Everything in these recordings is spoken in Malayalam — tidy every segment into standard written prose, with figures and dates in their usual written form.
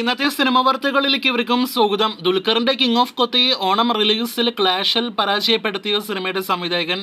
ഇന്നത്തെ സിനിമ വാർത്തകളിലേക്ക് ഇവർക്കും സ്വാഗതം. ദുൽഖറിന്റെ കിങ് ഓഫ് കൊത്തയെ ഓണം റിലീസിൽ ക്ലാഷിൽ പരാജയപ്പെടുത്തിയ സിനിമയുടെ സംവിധായകൻ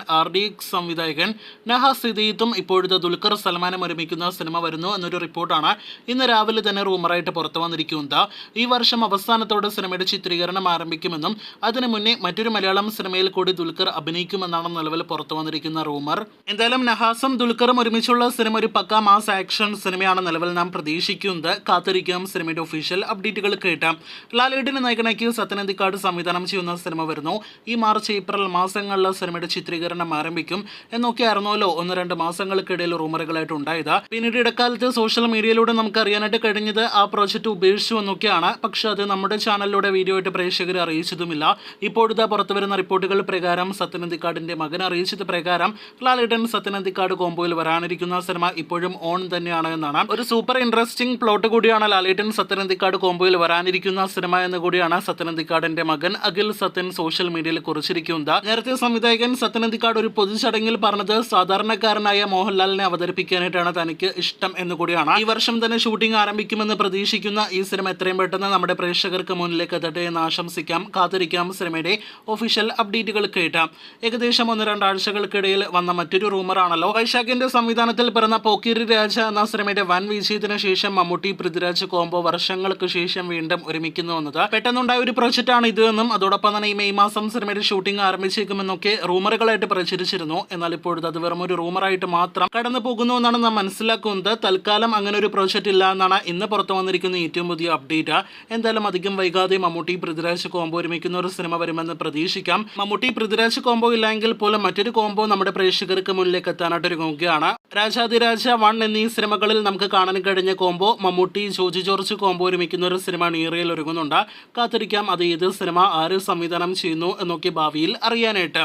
സംവിധായകൻ നഹാസ് സിദ്ദീഖും ഇപ്പോഴത്തെ ദുൽഖർ സൽമാനും ഒരുമിക്കുന്ന സിനിമ വരുന്നു എന്നൊരു റിപ്പോർട്ടാണ് ഇന്ന് രാവിലെ തന്നെ റൂമറായിട്ട് പുറത്തു വന്നിരിക്കുന്നത്. ഈ വർഷം അവസാനത്തോടെ സിനിമയുടെ ചിത്രീകരണം ആരംഭിക്കുമെന്നും അതിനു മുന്നേ മറ്റൊരു മലയാളം സിനിമയിൽ കൂടി ദുൽഖർ അഭിനയിക്കുമെന്നാണ് നിലവിൽ പുറത്തു വന്നിരിക്കുന്ന റൂമർ. എന്തായാലും നഹാസും ദുൽഖറും ഒരുമിച്ചുള്ള സിനിമ ഒരു പക്ക മാസ് ആക്ഷൻ സിനിമയാണ് നിലവിൽ നാം പ്രതീക്ഷിക്കുന്നത്. കാത്തിരിക്കാം സിനിമയുടെ ഒഫീഷ്യൽ അപ്ഡേറ്റുകൾ കേട്ടാം. ലാലേട്ടനെ നായകനാക്കി സത്യൻ അന്തിക്കാട് സംവിധാനം ചെയ്യുന്ന സിനിമ വരുന്നു. ഈ മാർച്ച് ഏപ്രിൽ മാസങ്ങളിൽ സിനിമയുടെ ചിത്രീകരണം ആരംഭിക്കും എന്നൊക്കെയായിരുന്നല്ലോ 1-2 മാസങ്ങൾക്കിടയിൽ റൂമറുകളായിട്ട് ഉണ്ടായത്. പിന്നീട് ഇടക്കാലത്ത് സോഷ്യൽ മീഡിയയിലൂടെ നമുക്ക് അറിയാനായിട്ട് കഴിഞ്ഞത് ആ പ്രോജക്റ്റ് ഉപേക്ഷിച്ചു എന്നൊക്കെയാണ്. പക്ഷെ അത് നമ്മുടെ ചാനലിലൂടെ വീഡിയോ ആയിട്ട് പ്രേക്ഷകരെ അറിയിച്ചതുമില്ല. ഇപ്പോഴത്തെ പുറത്തുവരുന്ന റിപ്പോർട്ടുകൾ പ്രകാരം സത്യൻ അന്തിക്കാടിന്റെ മകൻ അറിയിച്ചത് പ്രകാരം ലാലേട്ടൻ സത്യൻ അന്തിക്കാട് കോംബോയിൽ വരാനിരിക്കുന്ന സിനിമ ഇപ്പോഴും ഓൺ തന്നെയാണ് എന്നാണ്. ഒരു സൂപ്പർ ഇൻട്രസ്റ്റിംഗ് പ്ലോട്ട് കൂടിയാണ് ലാലേട്ടൻ സത്യൻ അന്തിക്കാട് കോംബോയിൽ വരാനിരിക്കുന്ന സിനിമ എന്ന് കൂടിയാണ് സത്യൻ അന്തിക്കാടിന്റെ മകൻ അഖിൽ സത്യൻ സോഷ്യൽ മീഡിയയിൽ കുറിച്ചിരിക്കുന്നത്. നേരത്തെ സംവിധായകൻ സത്യൻ അന്തിക്കാട് ഒരു പൊതുചടങ്ങിൽ പറഞ്ഞത് സാധാരണക്കാരനായ മോഹൻലാലിനെ അവതരിപ്പിക്കാനായിട്ടാണ് തനിക്ക് ഇഷ്ടം എന്നുകൂടിയാണ്. ഈ വർഷം തന്നെ ഷൂട്ടിംഗ് ആരംഭിക്കുമെന്ന് പ്രതീക്ഷിക്കുന്ന ഈ സിനിമ എത്രയും പെട്ടെന്ന് നമ്മുടെ പ്രേക്ഷകർക്ക് മുന്നിലേക്ക് എത്തട്ടെ എന്ന് ആശംസിക്കാം. കാത്തിരിക്കാം സിനിമയുടെ ഒഫീഷ്യൽ അപ്ഡേറ്റുകൾ കേട്ടാം. ഏകദേശം 1-2 ആഴ്ചകൾക്കിടയിൽ വന്ന മറ്റൊരു റൂമറാണല്ലോ വൈശാഖിന്റെ സംവിധാനത്തിൽ പിറന്ന പോക്കിരി രാജ എന്ന സിനിമയുടെ വൻ വിജയത്തിന് ശേഷം മമ്മൂട്ടി പൃഥ്വിരാജ് കോംബോ വർഷങ്ങൾക്ക് ശേഷം വീണ്ടും ഒരുമിക്കുന്നു എന്നത്. പെട്ടെന്നുണ്ടായ ഒരു പ്രോജക്റ്റ് ആണ് ഇത് എന്നും അതോടൊപ്പം തന്നെ ഈ മെയ് മാസം സിനിമയുടെ ഷൂട്ടിംഗ് ആരംഭിച്ചേക്കുമെന്നൊക്കെ റൂമറുകളായിട്ട് പ്രചരിച്ചിരുന്നു. എന്നാൽ ഇപ്പോഴത്തെ അത് വെറും ഒരു റൂമറായിട്ട് മാത്രം കടന്നു പോകുന്നു എന്നാണ് നാം മനസ്സിലാക്കുന്നത്. തൽക്കാലം അങ്ങനെ ഒരു പ്രോജക്റ്റ് ഇല്ല എന്നാണ് ഇന്ന് പുറത്തു വന്നിരിക്കുന്ന ഏറ്റവും പുതിയ അപ്ഡേറ്റ്. എന്തായാലും അധികം വൈകാതെ മമ്മൂട്ടി പൃഥ്വിരാജ് കോംബോ ഒരുമിക്കുന്ന ഒരു സിനിമ വരുമെന്ന് പ്രതീക്ഷിക്കാം. മമ്മൂട്ടി പൃഥ്വിരാജ് കോംബോ ഇല്ലെങ്കിൽ പോലും മറ്റൊരു കോംബോ നമ്മുടെ പ്രേക്ഷകർക്ക് മുന്നിലേക്ക് എത്താനായിട്ട് ഒരുങ്ങുകയാണ്. രാജാതിരാജ 1 എന്നീ സിനിമകളിൽ നമുക്ക് കാണാൻ കഴിഞ്ഞ കോംബോ മമ്മൂട്ടി ജോജി ജോർജ് കോംബോ ഒരുമിക്കുന്ന ഒരു സിനിമ നീറിയൽ ഒരുങ്ങുന്നുണ്ട്. കാത്തിരിക്കാം അത് ഏത് സിനിമ, ആര് സംവിധാനം ചെയ്യുന്നു എന്നൊക്കെ ഭാവിയിൽ അറിയാനായിട്ട്.